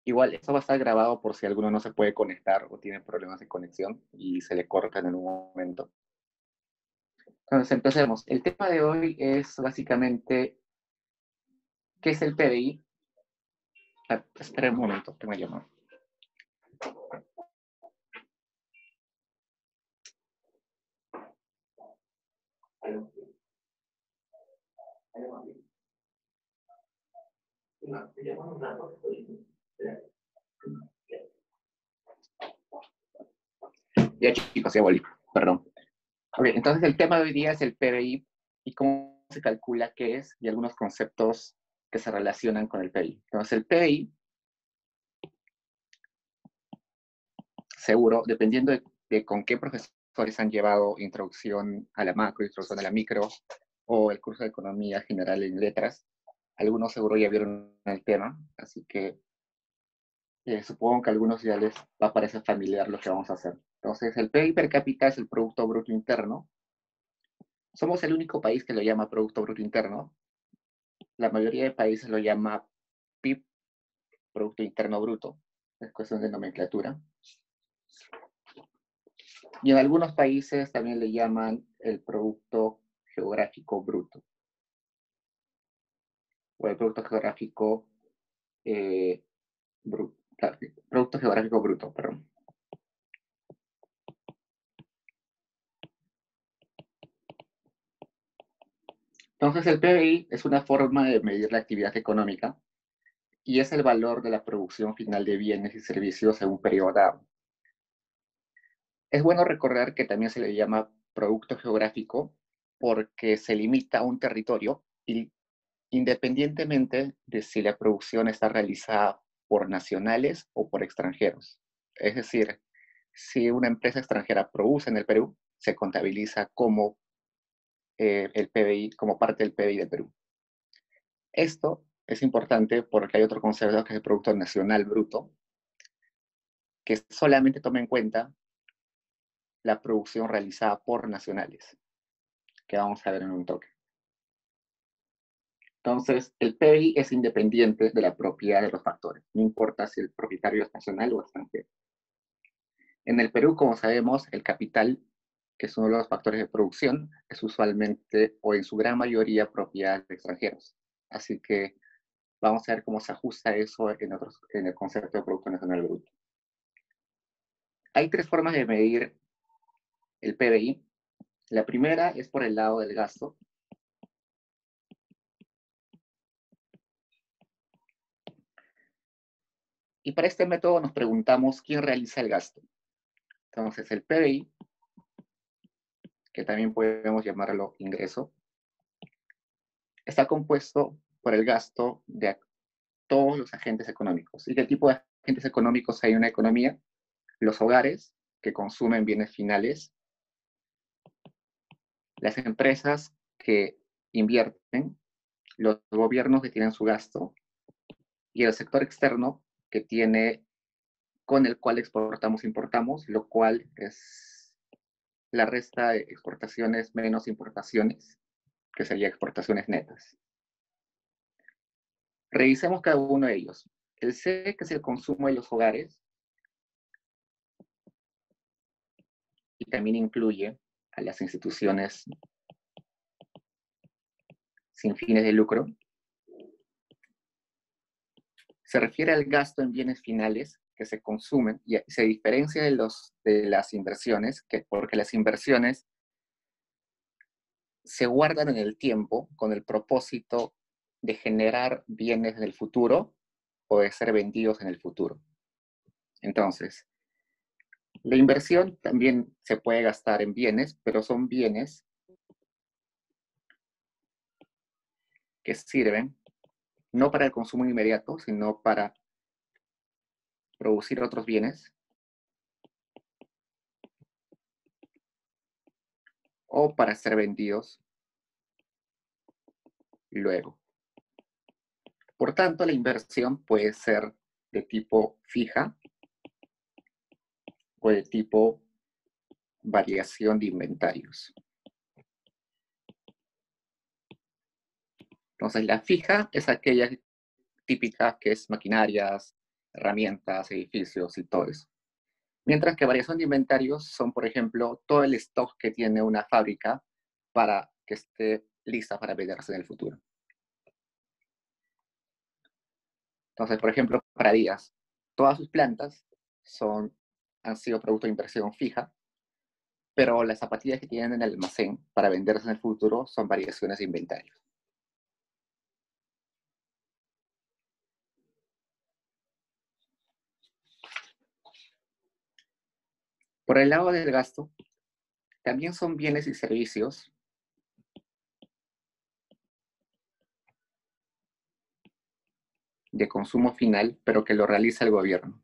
Igual, esto va a estar grabado por si alguno no se puede conectar o tiene problemas de conexión y se le corta en algún momento. Entonces, empecemos. El tema de hoy es básicamente, ¿qué es el PBI? Ah, espera un momento, tengo que llamar. Ya chicos, ya volví, perdón. Ok, entonces el tema de hoy día es el PBI y cómo se calcula qué es y algunos conceptos que se relacionan con el PBI. Entonces el PBI, seguro, dependiendo de con qué profesores han llevado introducción a la macro, introducción a la micro, o el curso de economía general en letras, algunos seguro ya vieron el tema, así que supongo que a algunos ya les va a parecer familiar lo que vamos a hacer. Entonces, el PIB per cápita es el Producto Bruto Interno. Somos el único país que lo llama Producto Bruto Interno. La mayoría de países lo llama PIB, Producto Interno Bruto. Es cuestión de nomenclatura. Y en algunos países también le llaman el Producto Geográfico Bruto. O el Producto Geográfico Bruto. Producto Geográfico Bruto, perdón. Entonces, el PBI es una forma de medir la actividad económica y es el valor de la producción final de bienes y servicios en un periodo dado. Es bueno recordar que también se le llama producto geográfico porque se limita a un territorio y independientemente de si la producción está realizada por nacionales o por extranjeros. Es decir, si una empresa extranjera produce en el Perú, se contabiliza como el PBI, como parte del PBI de Perú. Esto es importante porque hay otro concepto que es el Producto Nacional Bruto, que solamente toma en cuenta la producción realizada por nacionales, que vamos a ver en un toque. Entonces, el PBI es independiente de la propiedad de los factores, no importa si el propietario es nacional o extranjero. En el Perú, como sabemos, el capital, que es uno de los factores de producción, es usualmente o en su gran mayoría propiedad de extranjeros. Así que vamos a ver cómo se ajusta eso en el concepto de Producto Nacional Bruto. Hay tres formas de medir el PBI. La primera es por el lado del gasto. Y para este método nos preguntamos quién realiza el gasto. Entonces, el PBI, que también podemos llamarlo ingreso, está compuesto por el gasto de todos los agentes económicos. ¿Y qué tipo de agentes económicos hay en una economía? Los hogares, que consumen bienes finales, las empresas que invierten, los gobiernos que tienen su gasto, y el sector externo que tiene, con el cual exportamos, importamos, lo cual es la resta de exportaciones menos importaciones, que sería exportaciones netas. Revisemos cada uno de ellos. El C, que es el consumo de los hogares, y también incluye a las instituciones sin fines de lucro, se refiere al gasto en bienes finales que se consumen y se diferencia de las inversiones, porque las inversiones se guardan en el tiempo con el propósito de generar bienes en el futuro o de ser vendidos en el futuro. Entonces, la inversión también se puede gastar en bienes, pero son bienes que sirven no para el consumo inmediato, sino para producir otros bienes o para ser vendidos luego. Por tanto, la inversión puede ser de tipo fija o de tipo variación de inventarios. Entonces, la fija es aquella típica que es maquinarias, herramientas, edificios y todo eso. Mientras que variación de inventarios son, por ejemplo, todo el stock que tiene una fábrica para que esté lista para venderse en el futuro. Entonces, por ejemplo, para Díaz, todas sus plantas han sido producto de inversión fija, pero las zapatillas que tienen en el almacén para venderse en el futuro son variaciones de inventario. Por el lado del gasto, también son bienes y servicios de consumo final, pero que lo realiza el gobierno.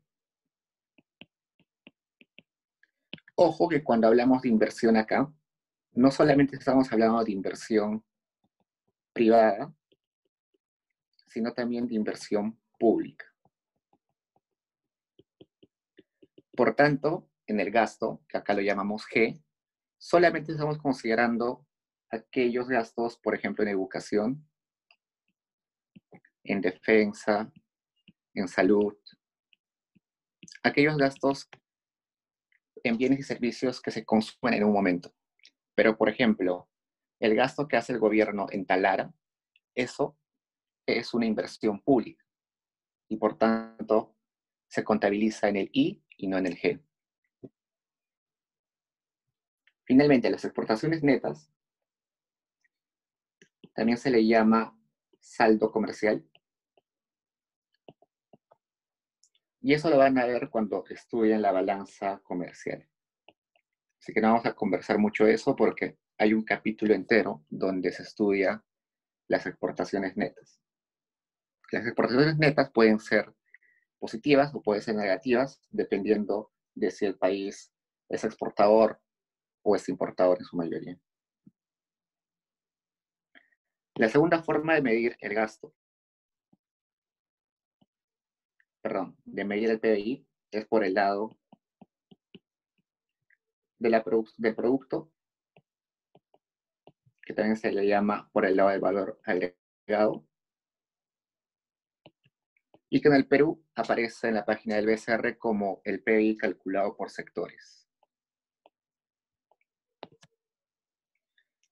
Ojo que cuando hablamos de inversión acá, no solamente estamos hablando de inversión privada, sino también de inversión pública. Por tanto, en el gasto, que acá lo llamamos G, solamente estamos considerando aquellos gastos, por ejemplo, en educación, en defensa, en salud, aquellos gastos en bienes y servicios que se consumen en un momento. Pero, por ejemplo, el gasto que hace el gobierno en Talara, eso es una inversión pública y por tanto se contabiliza en el I y no en el G. Finalmente, las exportaciones netas también se le llama saldo comercial y eso lo van a ver cuando estudien la balanza comercial. Así que no vamos a conversar mucho de eso porque hay un capítulo entero donde se estudia las exportaciones netas. Las exportaciones netas pueden ser positivas o pueden ser negativas dependiendo de si el país es exportador o es importador en su mayoría. La segunda forma de medir el gasto, de medir el PBI es por el lado del producto, que también se le llama por el lado del valor agregado, y que en el Perú aparece en la página del BCR como el PBI calculado por sectores.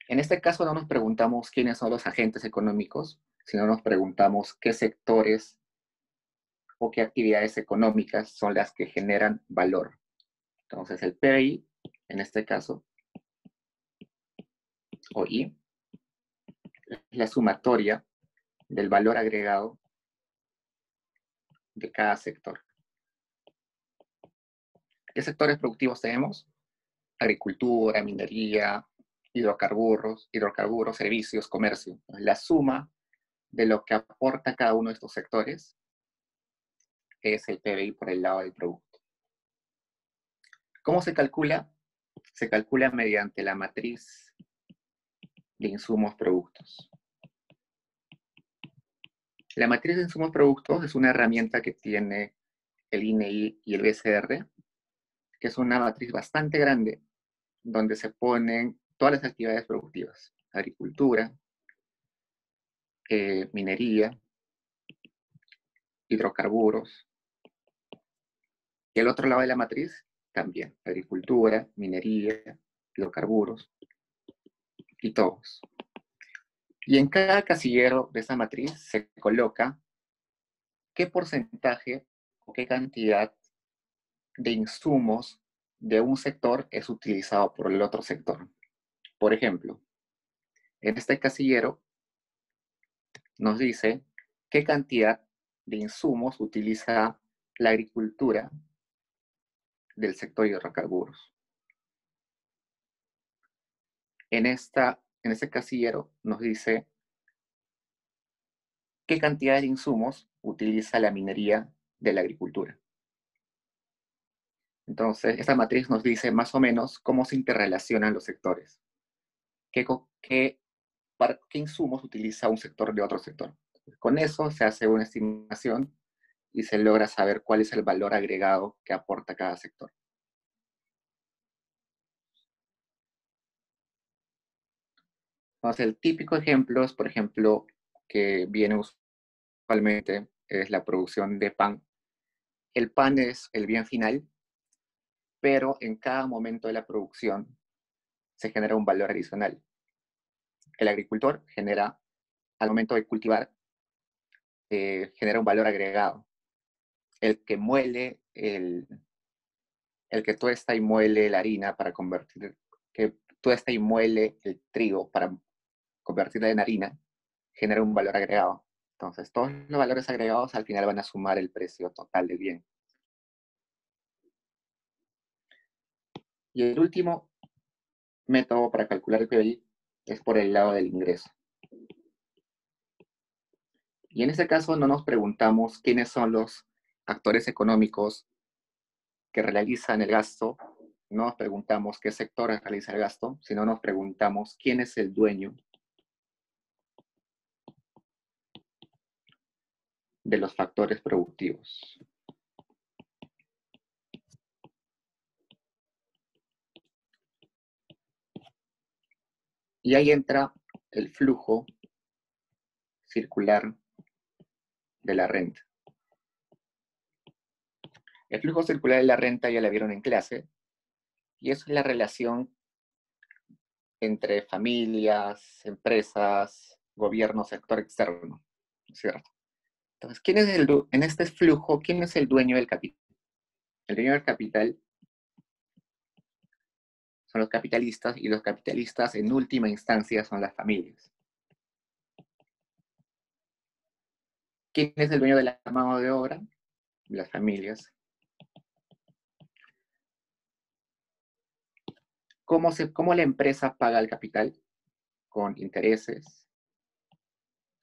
En este caso no nos preguntamos quiénes son los agentes económicos, sino nos preguntamos qué sectores o qué actividades económicas son las que generan valor. Entonces el PBI, en este caso, o I, es la sumatoria del valor agregado de cada sector. ¿Qué sectores productivos tenemos? Agricultura, minería, hidrocarburos, servicios, comercio. La suma de lo que aporta cada uno de estos sectores es el PBI por el lado del producto. ¿Cómo se calcula? Se calcula mediante la matriz de insumos productos. La matriz de insumos productos es una herramienta que tiene el INEI y el BCR, que es una matriz bastante grande, donde se ponen todas las actividades productivas, agricultura, minería, hidrocarburos. Y el otro lado de la matriz, también, agricultura, minería, hidrocarburos y todos. Y en cada casillero de esa matriz se coloca qué porcentaje o qué cantidad de insumos de un sector es utilizado por el otro sector. Por ejemplo, en este casillero nos dice qué cantidad de insumos utiliza la agricultura del sector hidrocarburos. En este casillero nos dice qué cantidad de insumos utiliza la minería de la agricultura. Entonces, esta matriz nos dice más o menos cómo se interrelacionan los sectores. ¿Qué insumos utiliza un sector de otro sector? Con eso se hace una estimación y se logra saber cuál es el valor agregado que aporta cada sector. Entonces, el típico ejemplo es, por ejemplo, que viene usualmente, es la producción de pan el pan es el bien final, pero en cada momento de la producción se genera un valor adicional. El agricultor genera, al momento de cultivar, genera un valor agregado. El que muele, el que tuesta y muele la harina para convertir, que tuesta y muele el trigo para convertirla en harina, genera un valor agregado. Entonces, todos los valores agregados al final van a sumar el precio total del bien. Y el último método para calcular el PBI es por el lado del ingreso. Y en este caso no nos preguntamos quiénes son los actores económicos que realizan el gasto, no nos preguntamos qué sector realiza el gasto, sino nos preguntamos quién es el dueño de los factores productivos. Y ahí entra el flujo circular de la renta. El flujo circular de la renta ya la vieron en clase, y eso es la relación entre familias, empresas, gobierno, sector externo, ¿cierto? Entonces, en este flujo, quién es el dueño del capital? El dueño del capital son los capitalistas, y los capitalistas en última instancia son las familias. ¿Quién es el dueño de la mano de obra? Las familias. ¿Cómo la empresa paga el capital? Con intereses,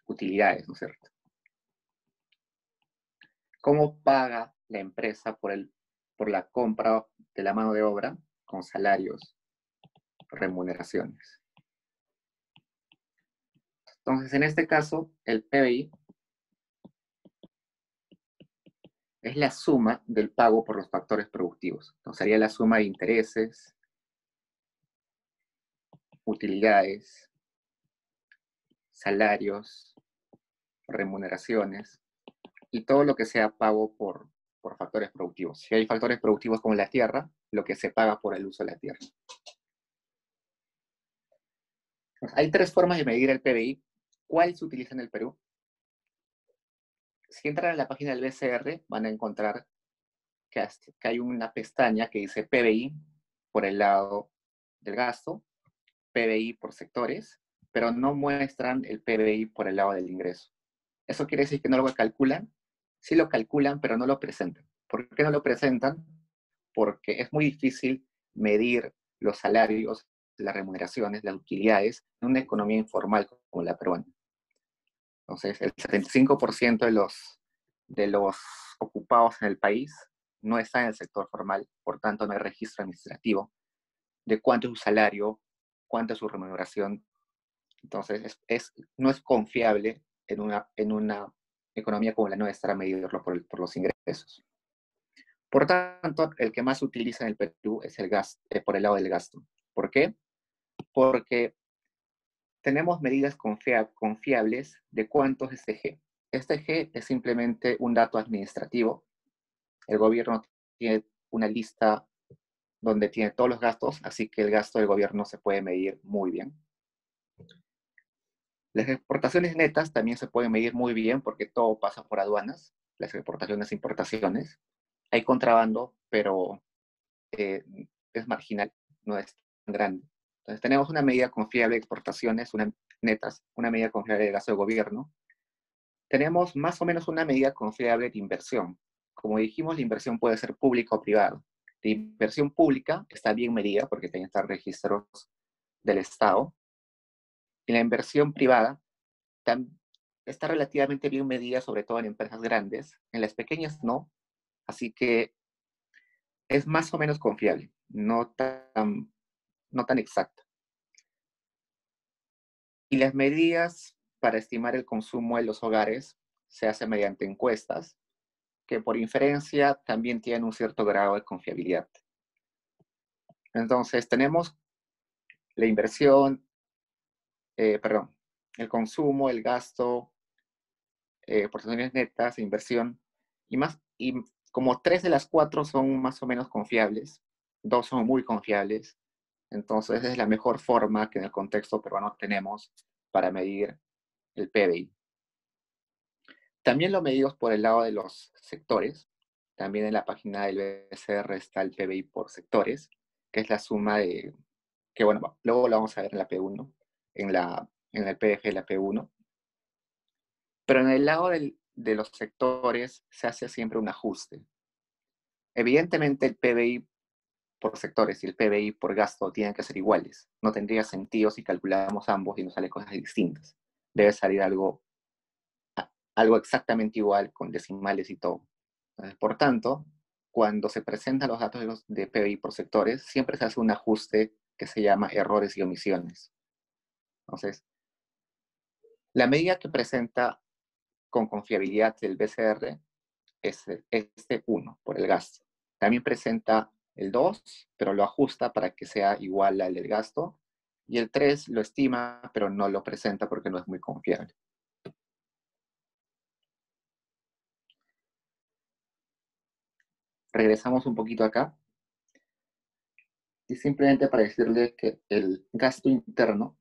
utilidades, ¿no es cierto? ¿Cómo paga la empresa por la compra de la mano de obra? Con salarios, remuneraciones. Entonces, en este caso, el PBI es la suma del pago por los factores productivos. Entonces, sería la suma de intereses, utilidades, salarios, remuneraciones y todo lo que sea pago por factores productivos. Si hay factores productivos como la tierra, lo que se paga por el uso de la tierra. Entonces, hay tres formas de medir el PBI. ¿Cuál se utiliza en el Perú? Si entran a la página del BCR, van a encontrar que hay una pestaña que dice PBI por el lado del gasto, PBI por sectores, pero no muestran el PBI por el lado del ingreso. ¿Eso quiere decir que no lo calculan? Sí lo calculan, pero no lo presentan. ¿Por qué no lo presentan? Porque es muy difícil medir los salarios, las remuneraciones, las utilidades en una economía informal como la peruana. Entonces, el 75% de los ocupados en el país no está en el sector formal, por tanto no hay registro administrativo de cuánto es su salario, cuánto es su remuneración. Entonces, no es confiable en una economía como la nuestra medirlo por los ingresos. Por tanto, el que más se utiliza en el Perú es el gasto, por el lado del gasto. ¿Por qué? Porque tenemos medidas confiables de cuánto es este G. Este G es simplemente un dato administrativo. El gobierno tiene una lista donde tiene todos los gastos, así que el gasto del gobierno se puede medir muy bien. Las exportaciones netas también se pueden medir muy bien porque todo pasa por aduanas, las exportaciones e importaciones. Hay contrabando, pero es marginal, no es tan grande. Entonces tenemos una medida confiable de exportaciones netas, una medida confiable de gasto de gobierno. Tenemos más o menos una medida confiable de inversión. Como dijimos, la inversión puede ser pública o privada. La inversión pública está bien medida porque tiene que estar registros del Estado. Y la inversión privada está relativamente bien medida, sobre todo en empresas grandes. En las pequeñas no. Así que es más o menos confiable, no tan exacta. Y las medidas para estimar el consumo de los hogares se hacen mediante encuestas, que por inferencia también tienen un cierto grado de confiabilidad. Entonces, tenemos la inversión, el consumo, el gasto, porcentajes netas, inversión, y Como 3 de las 4 son más o menos confiables, 2 son muy confiables, entonces es la mejor forma que en el contexto peruano tenemos para medir el PBI. También lo medimos por el lado de los sectores. También en la página del BCR está el PBI por sectores, que es la suma de, que bueno, luego lo vamos a ver en la P1, en el PDF de la P1. Pero en el lado de los sectores se hace siempre un ajuste. Evidentemente el PBI por sectores y el PBI por gasto tienen que ser iguales. No tendría sentido si calculamos ambos y nos salen cosas distintas. Debe salir algo exactamente igual con decimales y todo. Entonces, por tanto, cuando se presentan los datos de PBI por sectores, siempre se hace un ajuste que se llama errores y omisiones. Entonces, la medida que presenta con confiabilidad el BCR es este 1 por el gasto. También presenta el 2, pero lo ajusta para que sea igual al del gasto. Y el 3 lo estima, pero no lo presenta porque no es muy confiable. Regresamos un poquito acá. Y simplemente para decirle que el gasto interno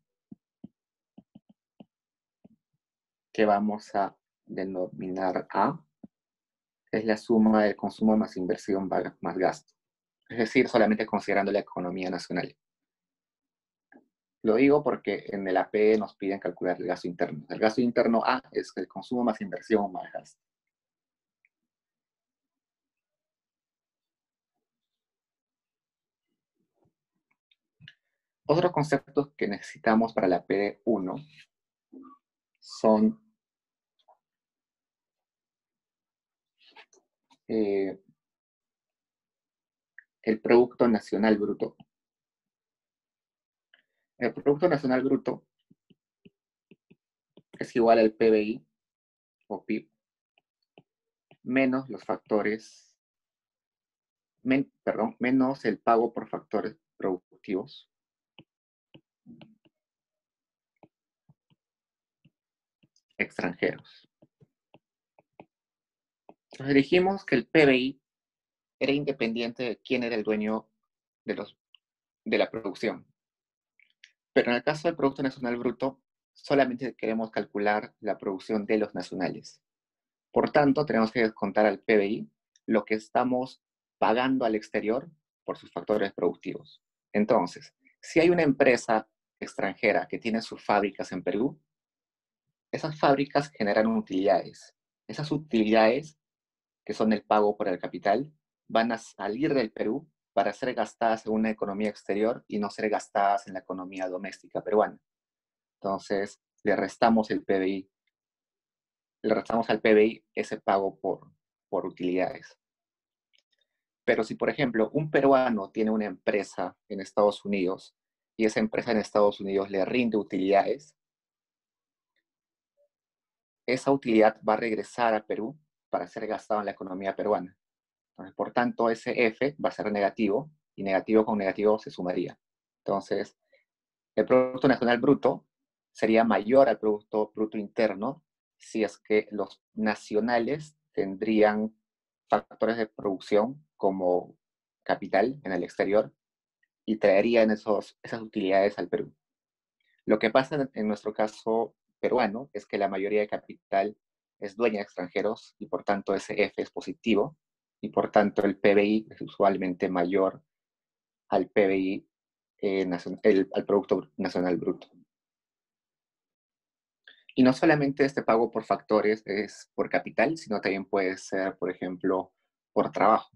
que vamos a denominar A es la suma del consumo más inversión más gasto. Es decir, solamente considerando la economía nacional. Lo digo porque en el APE nos piden calcular el gasto interno. El gasto interno A es el consumo más inversión más gasto. Otros conceptos que necesitamos para la PD1 son el Producto Nacional Bruto. El Producto Nacional Bruto es igual al PBI o PIB menos los factores, menos el pago por factores productivos extranjeros. Entonces dijimos que el PBI era independiente de quién era el dueño de la producción. Pero en el caso del Producto Nacional Bruto, solamente queremos calcular la producción de los nacionales. Por tanto, tenemos que descontar al PBI lo que estamos pagando al exterior por sus factores productivos. Entonces, si hay una empresa extranjera que tiene sus fábricas en Perú, esas fábricas generan utilidades. Esas utilidades, que son el pago por el capital, van a salir del Perú para ser gastadas en una economía exterior y no ser gastadas en la economía doméstica peruana. Entonces, le restamos al PBI ese pago por utilidades. Pero si, por ejemplo, un peruano tiene una empresa en Estados Unidos y esa empresa en Estados Unidos le rinde utilidades, esa utilidad va a regresar a Perú para ser gastada en la economía peruana. Entonces, por tanto, ese F va a ser negativo y negativo con negativo se sumaría. Entonces, el Producto Nacional Bruto sería mayor al Producto Bruto Interno si es que los nacionales tendrían factores de producción como capital en el exterior y traerían esas utilidades al Perú. Lo que pasa en nuestro caso peruano es que la mayoría de capital es dueña de extranjeros y por tanto ese F es positivo y por tanto el PBI es usualmente mayor al PBI, al Producto Nacional Bruto. Y no solamente este pago por factores es por capital, sino también puede ser, por ejemplo, por trabajo.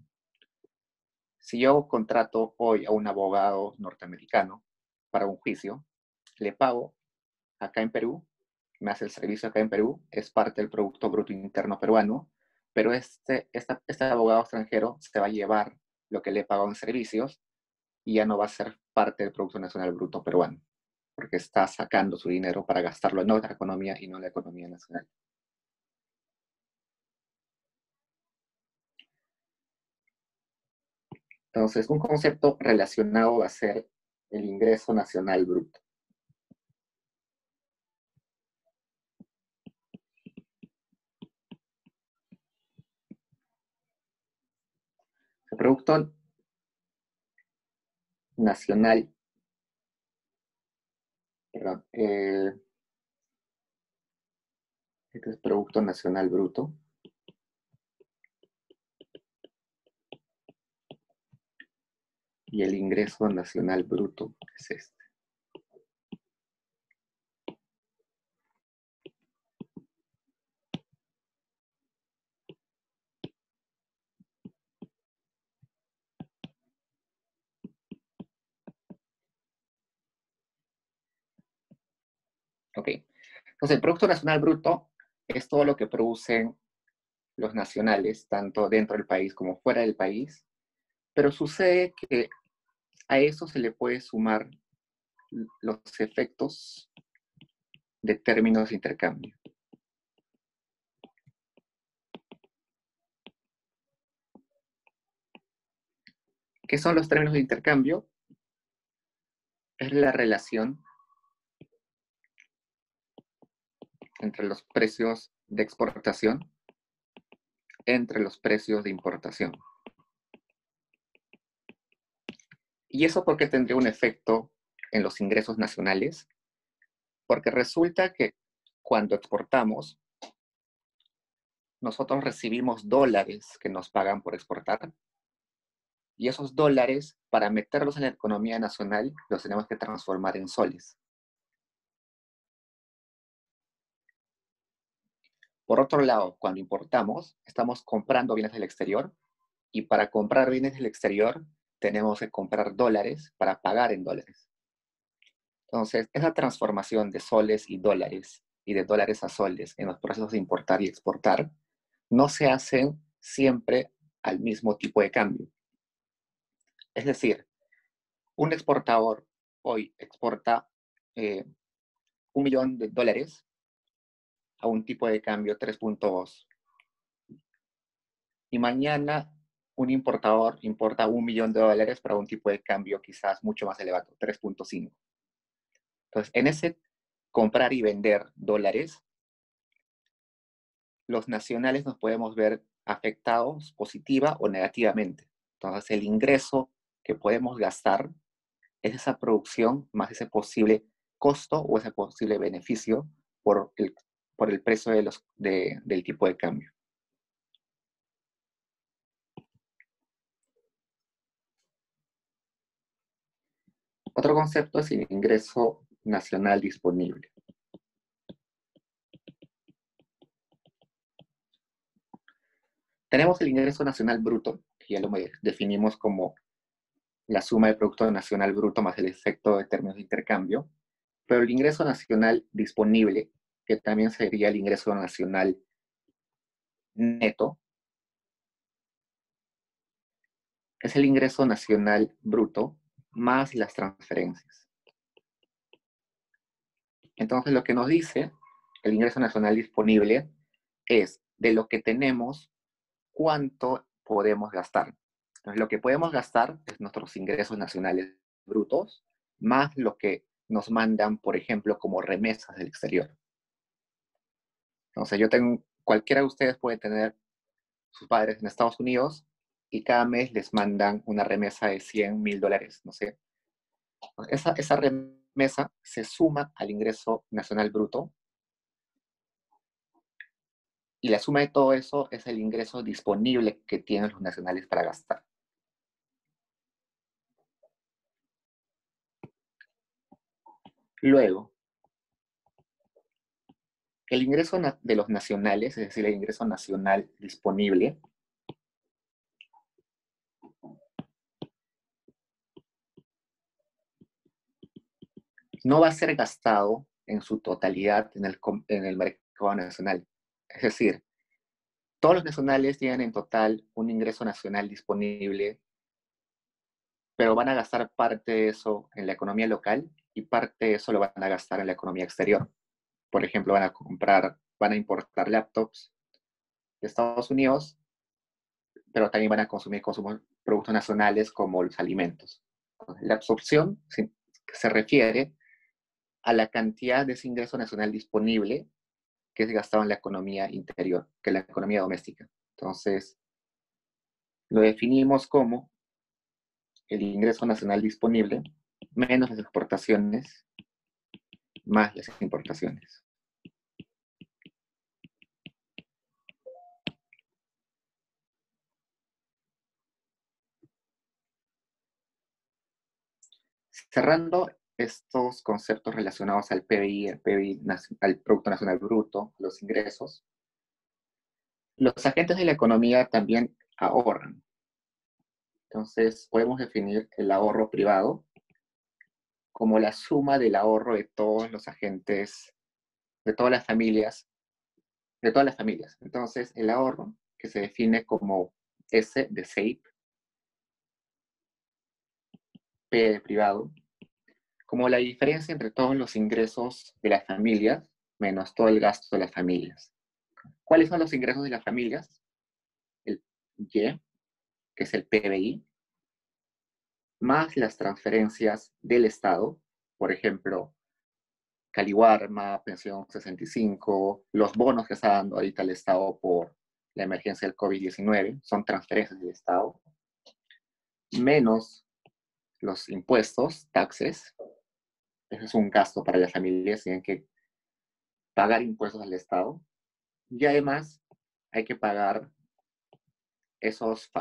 Si yo contrato hoy a un abogado norteamericano para un juicio, le pago acá en Perú, me hace el servicio acá en Perú, es parte del Producto Bruto Interno peruano, pero este abogado extranjero se va a llevar lo que le pagó en servicios y ya no va a ser parte del Producto Nacional Bruto peruano, porque está sacando su dinero para gastarlo en otra economía y no en la economía nacional. Entonces, un concepto relacionado va a ser el ingreso nacional bruto. El Producto Nacional, perdón, este es Producto Nacional Bruto. Y el ingreso nacional bruto es este. Ok. Entonces, el Producto Nacional Bruto es todo lo que producen los nacionales, tanto dentro del país como fuera del país, pero sucede que a eso se le puede sumar los efectos de términos de intercambio. ¿Qué son los términos de intercambio? Es la relación entre los precios de exportación entre los precios de importación. ¿Y eso por qué tendría un efecto en los ingresos nacionales? Porque resulta que cuando exportamos, nosotros recibimos dólares que nos pagan por exportar, y esos dólares, para meterlos en la economía nacional, los tenemos que transformar en soles. Por otro lado, cuando importamos, estamos comprando bienes del exterior, y para comprar bienes del exterior, tenemos que comprar dólares para pagar en dólares. Entonces, esa transformación de soles y de dólares a soles en los procesos de importar y exportar, no se hacen siempre al mismo tipo de cambio. Es decir, un exportador hoy exporta eh, $1.000.000 a un tipo de cambio 3.2 y mañana un importador importa $1.000.000 para un tipo de cambio quizás mucho más elevado, 3.5. Entonces, en ese comprar y vender dólares, los nacionales nos podemos ver afectados positiva o negativamente. Entonces, el ingreso que podemos gastar es esa producción más ese posible costo o ese posible beneficio por el precio del tipo de cambio. Otro concepto es el ingreso nacional disponible. Tenemos el ingreso nacional bruto, que ya lo definimos como la suma del Producto Nacional Bruto más el efecto de términos de intercambio, pero el ingreso nacional disponible, que también sería el ingreso nacional neto, es el ingreso nacional bruto más las transferencias. Entonces, lo que nos dice el ingreso nacional disponible es de lo que tenemos, cuánto podemos gastar. Entonces, lo que podemos gastar es nuestros ingresos nacionales brutos, más lo que nos mandan, por ejemplo, como remesas del exterior. Entonces, cualquiera de ustedes puede tener sus padres en Estados Unidos y cada mes les mandan una remesa de $100.000, no sé. Esa remesa se suma al ingreso nacional bruto y la suma de todo eso es el ingreso disponible que tienen los nacionales para gastar. Luego, el ingreso de los nacionales, es decir, el ingreso nacional disponible, no va a ser gastado en su totalidad en el mercado nacional. Es decir, todos los nacionales tienen en total un ingreso nacional disponible, pero van a gastar parte de eso en la economía local y parte de eso lo van a gastar en la economía exterior. Por ejemplo, van a importar laptops de Estados Unidos, pero también van a consumir productos nacionales como los alimentos. La absorción se refiere a la cantidad de ese ingreso nacional disponible que es gastado en la economía interior, que es la economía doméstica. Entonces, Lo definimos como el ingreso nacional disponible menos las exportaciones más las importaciones. Cerrando estos conceptos relacionados al PBI, al Producto Nacional Bruto, los ingresos, los agentes de la economía también ahorran. Entonces, podemos definir el ahorro privado como la suma del ahorro de todos los agentes, de todas las familias, de todas las familias. Entonces, el ahorro, que se define como S de SAVE, P de privado, como la diferencia entre todos los ingresos de las familias menos todo el gasto de las familias. ¿Cuáles son los ingresos de las familias? El Y, que es el PBI, más las transferencias del Estado, por ejemplo, Caliwarma, Pensión 65, los bonos que está dando ahorita el Estado por la emergencia del COVID-19, son transferencias del Estado, menos los impuestos, taxes, eso es un gasto para las familias, tienen que pagar impuestos al Estado, y además hay que pagar esos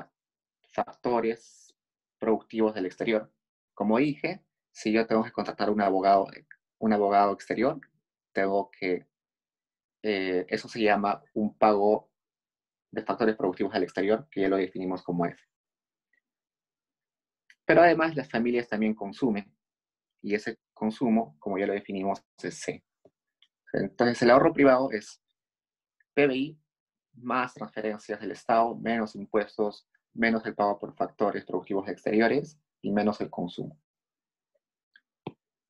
factores productivos del exterior. Como dije, si yo tengo que contratar un abogado exterior, tengo que, eso se llama un pago de factores productivos al exterior, que ya lo definimos como F. Pero además las familias también consumen, y ese consumo, como ya lo definimos, es C. Entonces el ahorro privado es PBI más transferencias del Estado, menos impuestos, menos el pago por factores productivos exteriores y menos el consumo.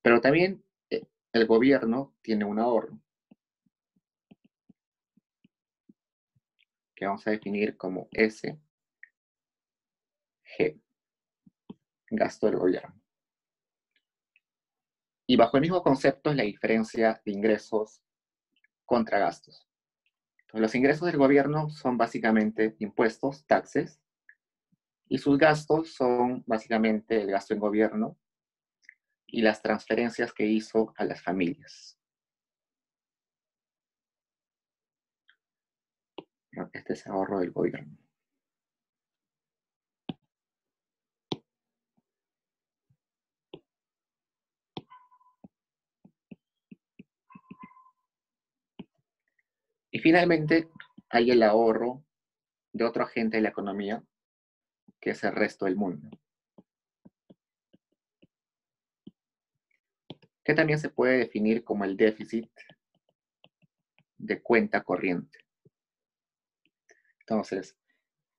Pero también el gobierno tiene un ahorro que vamos a definir como SG, gasto del gobierno. Y bajo el mismo concepto es la diferencia de ingresos contra gastos. Entonces, los ingresos del gobierno son básicamente impuestos, taxes, y sus gastos son básicamente el gasto en gobierno y las transferencias que hizo a las familias. Este es ahorro del gobierno. Y finalmente hay el ahorro de otro agente de la economía, que es el resto del mundo, que también se puede definir como el déficit de cuenta corriente. Entonces,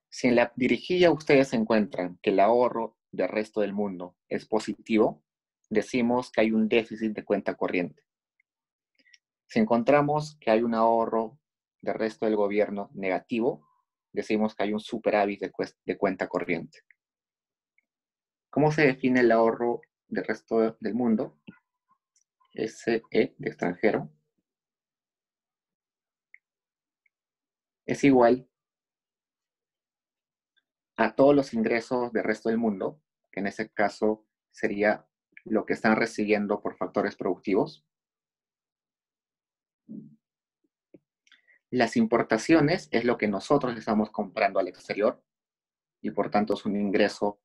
si en la dirigilla ustedes encuentran que el ahorro del resto del mundo es positivo, decimos que hay un déficit de cuenta corriente. Si encontramos que hay un ahorro del resto del gobierno negativo, decimos que hay un superávit de cuenta corriente. ¿Cómo se define el ahorro del resto del mundo? SE de extranjero es igual a todos los ingresos del resto del mundo, que en ese caso sería lo que están recibiendo por factores productivos. Las importaciones es lo que nosotros estamos comprando al exterior y por tanto es un ingreso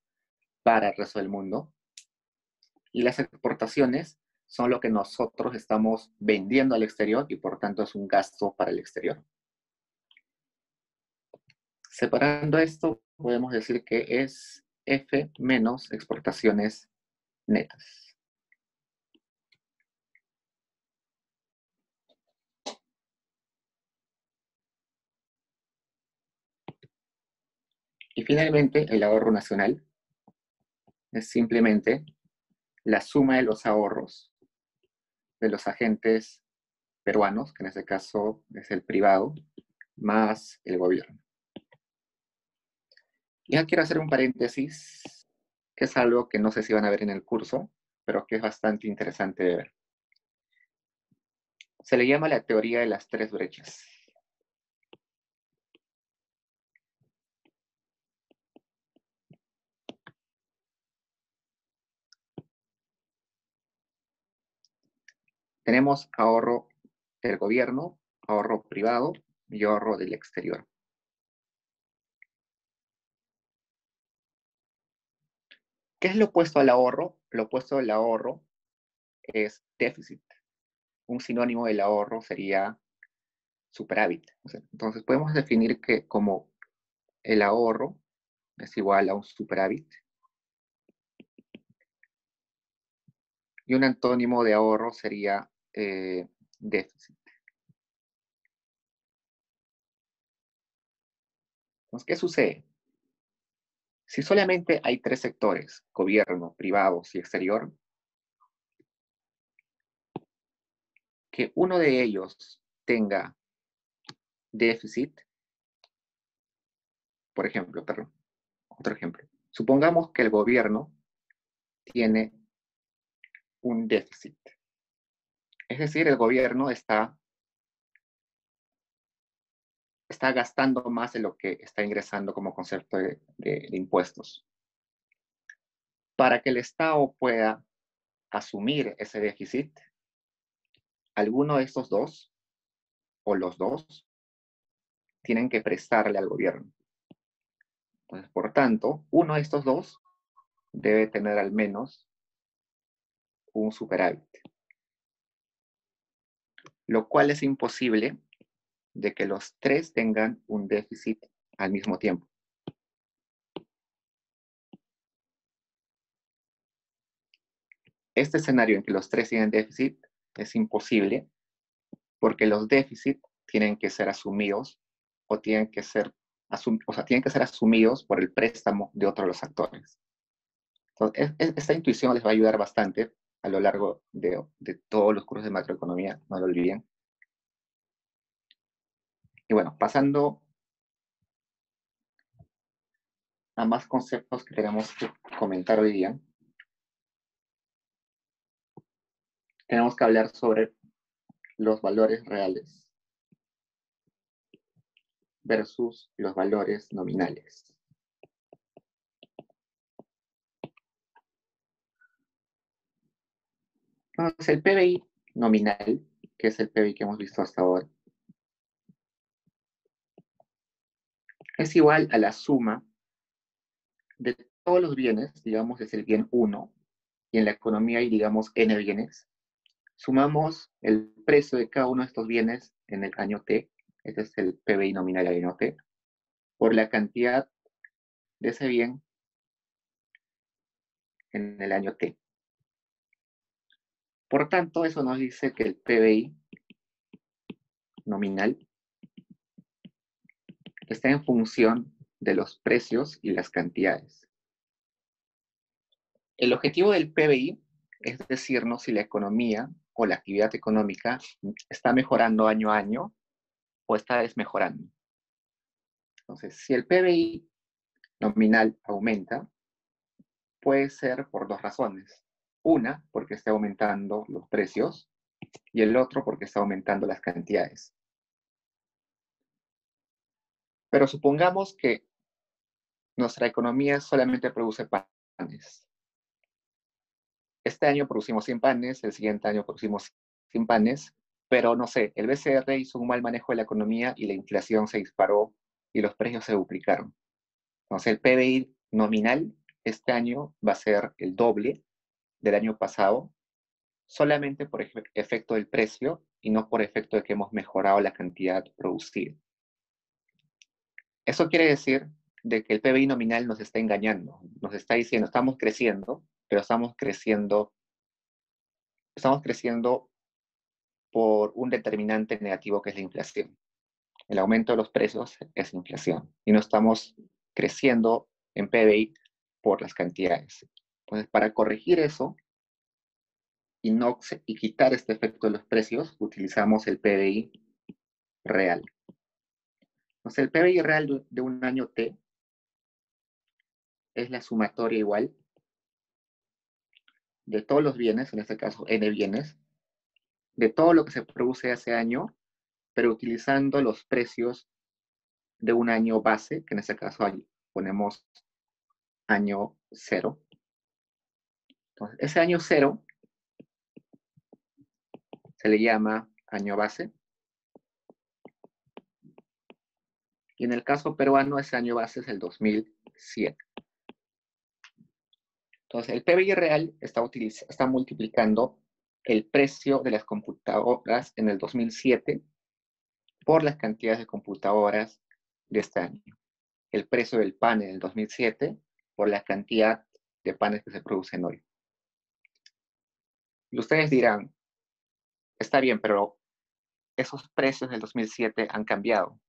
para el resto del mundo. Y las exportaciones son lo que nosotros estamos vendiendo al exterior y por tanto es un gasto para el exterior. Separando esto, podemos decir que es F menos exportaciones netas. Y finalmente, el ahorro nacional es simplemente la suma de los ahorros de los agentes peruanos, que en este caso es el privado, más el gobierno. Ya quiero hacer un paréntesis, que es algo que no sé si van a ver en el curso, pero que es bastante interesante de ver. Se le llama la teoría de las tres brechas. Tenemos ahorro del gobierno, ahorro privado y ahorro del exterior. ¿Qué es lo opuesto al ahorro? Lo opuesto al ahorro es déficit. Un sinónimo del ahorro sería superávit. Entonces podemos definir que como el ahorro es igual a un superávit y un antónimo de ahorro sería déficit. Entonces, ¿qué sucede? Si solamente hay tres sectores, gobierno, privados y exterior, que uno de ellos tenga déficit, por ejemplo, perdón, otro ejemplo. Supongamos que el gobierno tiene un déficit. Es decir, el gobierno está gastando más de lo que está ingresando como concepto de impuestos. Para que el Estado pueda asumir ese déficit, alguno de estos dos, o los dos, tienen que prestarle al gobierno. Entonces, por tanto, uno de estos dos debe tener al menos un superávit, lo cual es imposible de que los tres tengan un déficit al mismo tiempo. Este escenario en que los tres tienen déficit es imposible porque los déficits tienen que ser asumidos o tienen que ser, tienen que ser asumidos por el préstamo de otros de los actores. Entonces, esta intuición les va a ayudar bastante a lo largo de todos los cursos de macroeconomía, no lo olviden. Y bueno, pasando a más conceptos que tenemos que comentar hoy día, tenemos que hablar sobre los valores reales versus los valores nominales. Entonces, el PBI nominal, que es el PBI que hemos visto hasta ahora, es igual a la suma de todos los bienes, digamos, es el bien 1, y en la economía hay, digamos, n bienes. Sumamos el precio de cada uno de estos bienes en el año T, ese es el PBI nominal del año T, por la cantidad de ese bien en el año T. Por tanto, eso nos dice que el PBI nominal está en función de los precios y las cantidades. El objetivo del PBI es decirnos si la economía o la actividad económica está mejorando año a año o está desmejorando. Entonces, si el PBI nominal aumenta, puede ser por dos razones. Una, porque está aumentando los precios, y el otro porque está aumentando las cantidades. Pero supongamos que nuestra economía solamente produce panes. Este año producimos 100 panes, el siguiente año producimos 100 panes, pero no sé, el BCR hizo un mal manejo de la economía y la inflación se disparó y los precios se duplicaron. Entonces el PBI nominal este año va a ser el doble del año pasado, solamente por efecto del precio y no por efecto de que hemos mejorado la cantidad producida. Eso quiere decir de que el PBI nominal nos está engañando, nos está diciendo, estamos creciendo, pero estamos creciendo por un determinante negativo que es la inflación. El aumento de los precios es inflación y no estamos creciendo en PBI por las cantidades. Entonces, para corregir eso y quitar este efecto de los precios, utilizamos el PBI real. Entonces, el PBI real de un año T es la sumatoria igual de todos los bienes, en este caso N bienes, de todo lo que se produce ese año, pero utilizando los precios de un año base, que en este caso ponemos año cero. Entonces, ese año cero se le llama año base. Y en el caso peruano, ese año base es el 2007. Entonces, el PBI real está multiplicando el precio de las computadoras en el 2007 por las cantidades de computadoras de este año. El precio del pan en el 2007 por la cantidad de panes que se producen hoy. Y ustedes dirán, está bien, pero esos precios del 2007 han cambiado.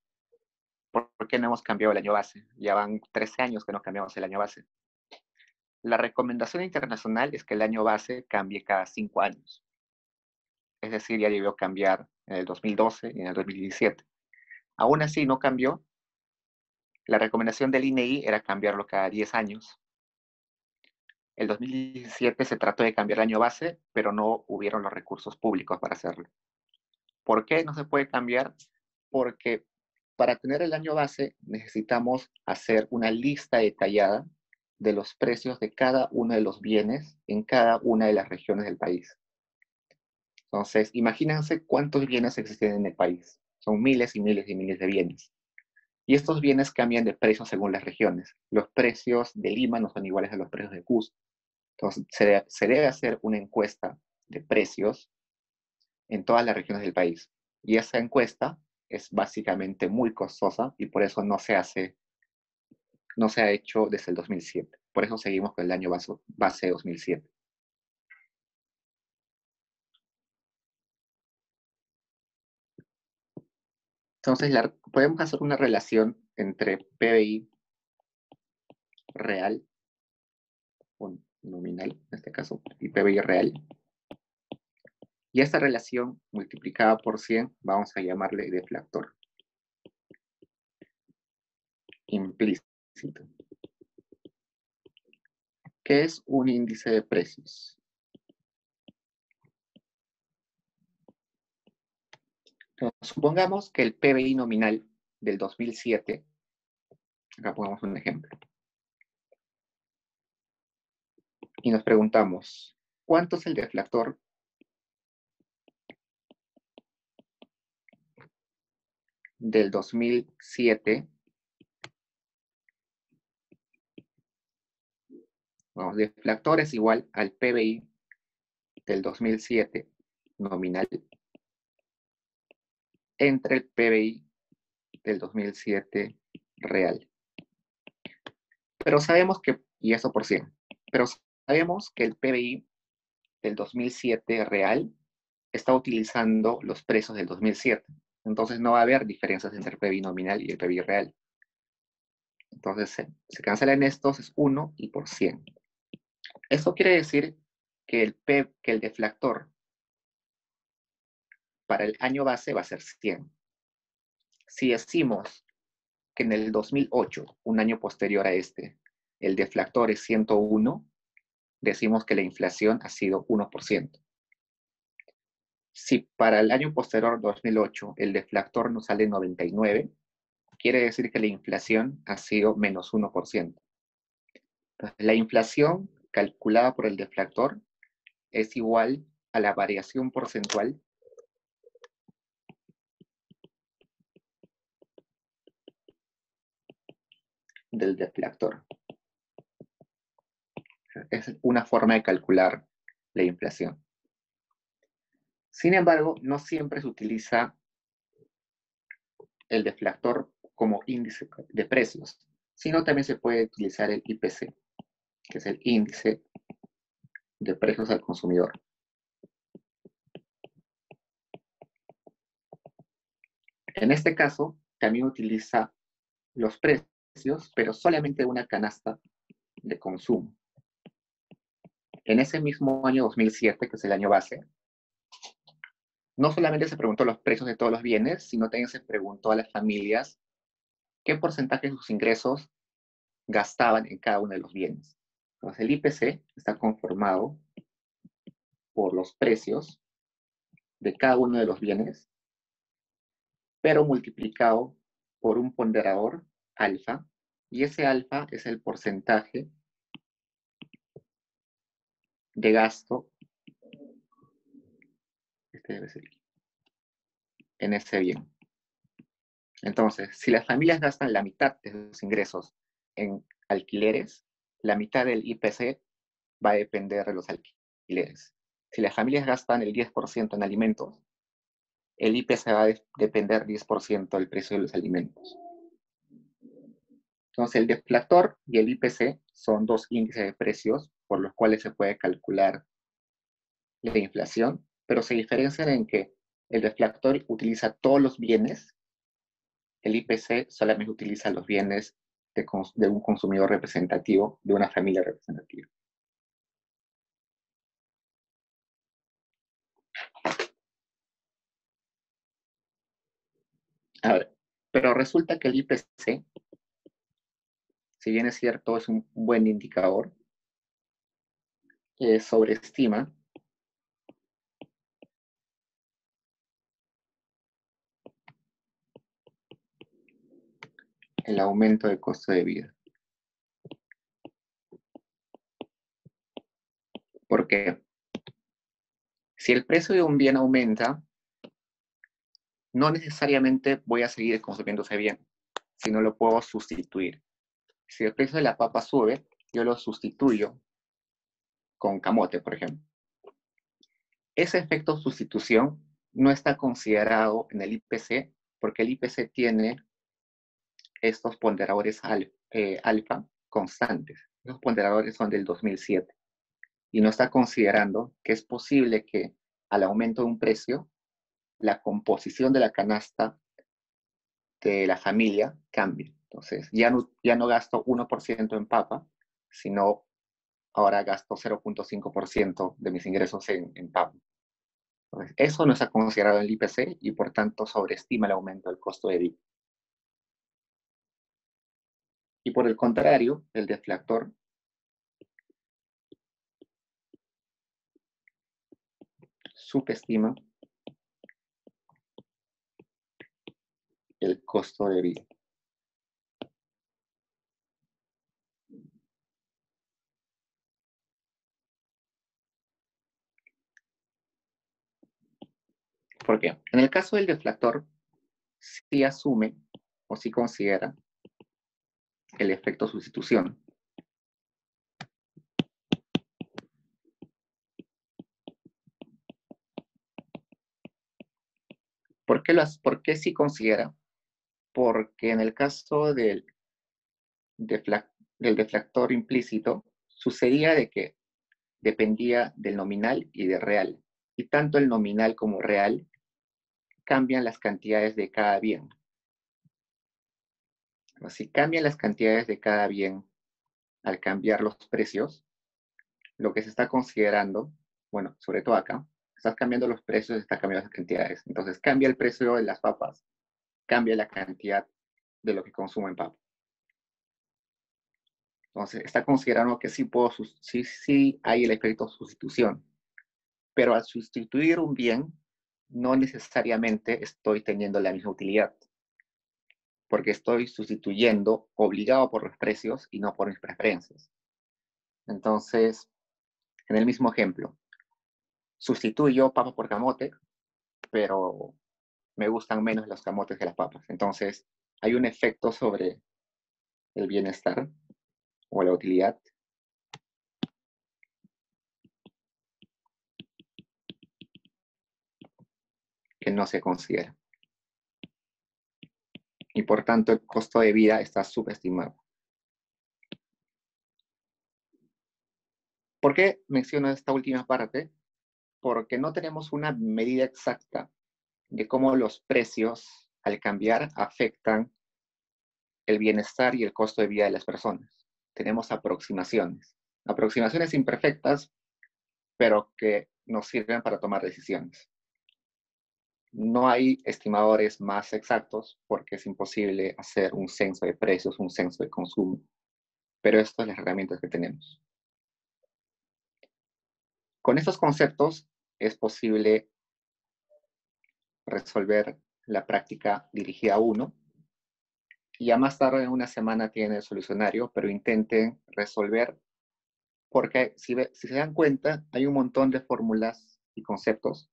¿Por qué no hemos cambiado el año base? Ya van 13 años que no cambiamos el año base. La recomendación internacional es que el año base cambie cada 5 años. Es decir, ya debió cambiar en el 2012 y en el 2017. Aún así no cambió. La recomendación del INEI era cambiarlo cada 10 años. El 2017 se trató de cambiar el año base, pero no hubieron los recursos públicos para hacerlo. ¿Por qué no se puede cambiar? Porque para tener el año base necesitamos hacer una lista detallada de los precios de cada uno de los bienes en cada una de las regiones del país. Entonces, imagínense cuántos bienes existen en el país. Son miles y miles y miles de bienes. Y estos bienes cambian de precio según las regiones. Los precios de Lima no son iguales a los precios de Cusco. Entonces, se debe hacer una encuesta de precios en todas las regiones del país. Y esa encuesta es básicamente muy costosa y por eso no se ha hecho desde el 2007. Por eso seguimos con el año base 2007. Entonces, podemos hacer una relación entre PBI real, o nominal en este caso, y PBI real. Y esta relación multiplicada por 100 vamos a llamarle deflactor implícito, que es un índice de precios. Entonces, supongamos que el PBI nominal del 2007, acá pongamos un ejemplo, y nos preguntamos, ¿cuánto es el deflactor del 2007? Vamos, deflactor es igual al PBI del 2007 nominal entre el PBI del 2007 real. Pero sabemos que, y eso por 100, pero sabemos que el PBI del 2007 real está utilizando los precios del 2007. Entonces no va a haber diferencias entre el PBI nominal y el PBI real. Entonces se cancelan estos, es 1 y por 100. Esto quiere decir que el deflactor para el año base va a ser 100. Si decimos que en el 2008, un año posterior a este, el deflactor es 101, decimos que la inflación ha sido 1%. Si para el año posterior, 2008, el deflactor nos sale 99, quiere decir que la inflación ha sido menos 1%. Entonces, la inflación calculada por el deflactor es igual a la variación porcentual del deflactor. Es una forma de calcular la inflación. Sin embargo, no siempre se utiliza el deflactor como índice de precios, sino también se puede utilizar el IPC, que es el índice de precios al consumidor. En este caso, también utiliza los precios, pero solamente una canasta de consumo. En ese mismo año 2007, que es el año base, no solamente se preguntó los precios de todos los bienes, sino también se preguntó a las familias qué porcentaje de sus ingresos gastaban en cada uno de los bienes. Entonces, el IPC está conformado por los precios de cada uno de los bienes, pero multiplicado por un ponderador alfa, y ese alfa es el porcentaje de gasto, que debe ser en ese bien. Entonces, si las familias gastan la mitad de sus ingresos en alquileres, la mitad del IPC va a depender de los alquileres. Si las familias gastan el 10% en alimentos, el IPC va a depender 10% del precio de los alimentos. Entonces, el deflactor y el IPC son dos índices de precios por los cuales se puede calcular la inflación, pero se diferencian en que el deflactor utiliza todos los bienes, el IPC solamente utiliza los bienes de un consumidor representativo, de una familia representativa. A ver, pero resulta que el IPC, si bien es cierto, es un buen indicador, sobreestima el aumento del costo de vida. ¿Por qué? Si el precio de un bien aumenta, no necesariamente voy a seguir consumiendo ese bien, sino lo puedo sustituir. Si el precio de la papa sube, yo lo sustituyo con camote, por ejemplo. Ese efecto sustitución no está considerado en el IPC porque el IPC tiene estos ponderadores alfa constantes. Los ponderadores son del 2007 y no está considerando que es posible que al aumento de un precio, la composición de la canasta de la familia cambie. Entonces, ya no gasto 1% en papa, sino ahora gasto 0.5% de mis ingresos en papa. Entonces, eso no está considerado en el IPC y por tanto sobreestima el aumento del costo de vida. Y por el contrario, el deflactor subestima el costo de vida. ¿Por qué? En el caso del deflactor, sí asume o sí considera el efecto sustitución. ¿Por qué sí considera? Porque en el caso del deflactor implícito, sucedía de que dependía del nominal y del real. Y tanto el nominal como real cambian las cantidades de cada bien. Si cambian las cantidades de cada bien al cambiar los precios, lo que se está considerando, bueno, sobre todo acá, estás cambiando los precios, está cambiando las cantidades. Entonces cambia el precio de las papas, cambia la cantidad de lo que consumo en papas. Entonces está considerando que sí hay el efecto sustitución, pero al sustituir un bien, no necesariamente estoy teniendo la misma utilidad, porque estoy sustituyendo obligado por los precios y no por mis preferencias. Entonces, en el mismo ejemplo, sustituyo papa por camote, pero me gustan menos los camotes que las papas. Entonces, hay un efecto sobre el bienestar o la utilidad que no se considera. Y por tanto, el costo de vida está subestimado. ¿Por qué menciono esta última parte? Porque no tenemos una medida exacta de cómo los precios al cambiar afectan el bienestar y el costo de vida de las personas. Tenemos aproximaciones imperfectas, pero que nos sirven para tomar decisiones. No hay estimadores más exactos porque es imposible hacer un censo de precios, un censo de consumo, pero estas son las herramientas que tenemos. Con estos conceptos es posible resolver la práctica dirigida 1 y ya más tarde en una semana tiene el solucionario, pero intenten resolver porque si se dan cuenta hay un montón de fórmulas y conceptos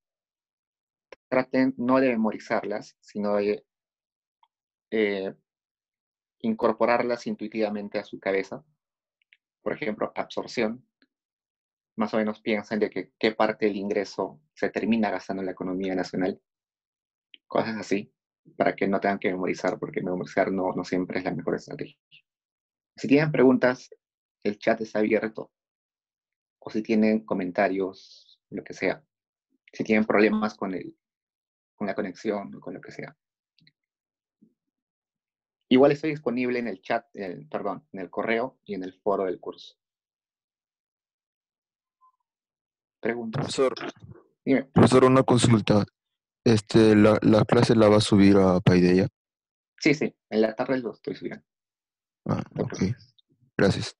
traten no de memorizarlas, sino de eh, incorporarlas intuitivamente a su cabeza. Por ejemplo, absorción. Más o menos piensan de que qué parte del ingreso se termina gastando en la economía nacional. Cosas así, para que no tengan que memorizar, porque memorizar no siempre es la mejor estrategia. Si tienen preguntas, el chat está abierto, o si tienen comentarios, lo que sea. Si tienen problemas con la conexión, con lo que sea. Igual estoy disponible en el chat, perdón, en el correo y en el foro del curso. ¿Preguntas? Profesor, Dime. profesor, una consulta. La clase la va a subir a Paideia. Sí, en la tarde lo estoy subiendo. Ah, No te ok. preocupes. Gracias.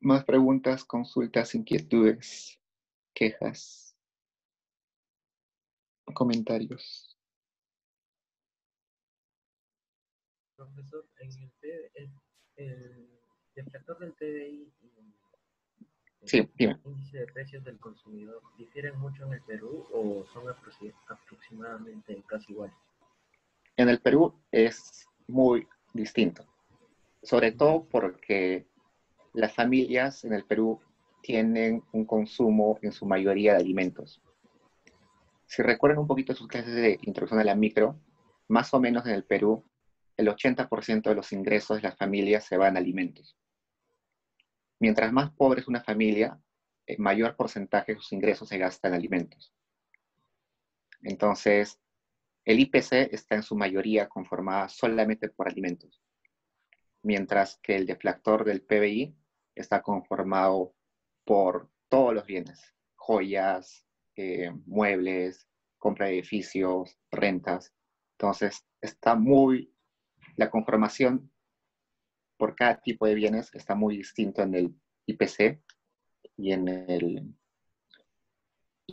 Más preguntas, consultas, inquietudes, quejas, comentarios. Profesor, el deflactor del PBI y Sí, el dime. índice de precios del consumidor difieren mucho en el Perú o son aproximadamente casi iguales. En el Perú es muy distinto, sobre todo porque las familias en el Perú tienen un consumo en su mayoría de alimentos. Si recuerdan un poquito sus clases de introducción a la micro, más o menos en el Perú, el 80% de los ingresos de las familias se van a alimentos. Mientras más pobre es una familia, el mayor porcentaje de sus ingresos se gasta en alimentos. Entonces, el IPC está en su mayoría conformada solamente por alimentos, mientras que el deflactor del PBI está conformado por todos los bienes, joyas, muebles, compra de edificios, rentas. Entonces, la conformación por cada tipo de bienes está muy distinto en el IPC y y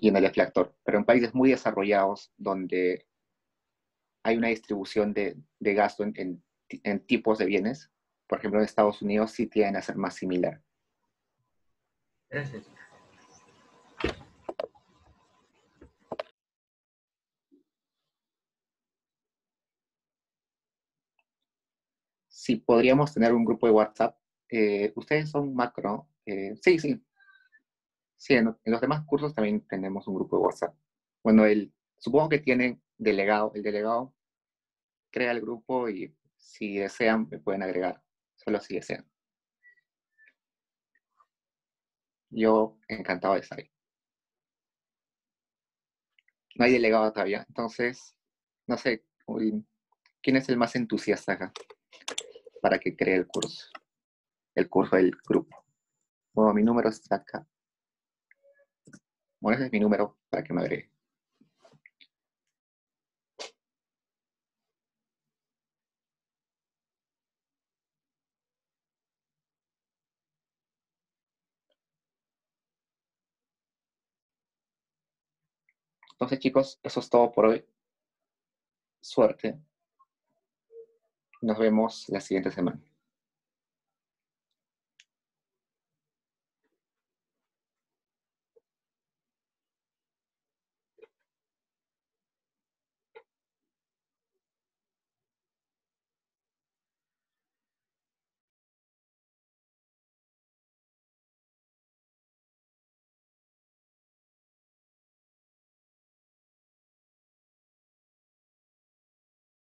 en el deflactor. Pero en países muy desarrollados, donde hay una distribución de gasto en tipos de bienes, por ejemplo, en Estados Unidos sí tienden a ser más similar. Gracias. Si podríamos tener un grupo de WhatsApp. Ustedes son macro. Sí, sí, en los demás cursos también tenemos un grupo de WhatsApp. Bueno, supongo que tienen delegado. El delegado crea el grupo y si desean me pueden agregar, solo si desean. Yo encantado de estar ahí. No hay delegado todavía, entonces, no sé, ¿quién es el más entusiasta acá para que cree el curso del grupo? Bueno, mi número está acá. Bueno, ese es mi número para que me agregue. Entonces, chicos, eso es todo por hoy. Suerte. Nos vemos la siguiente semana.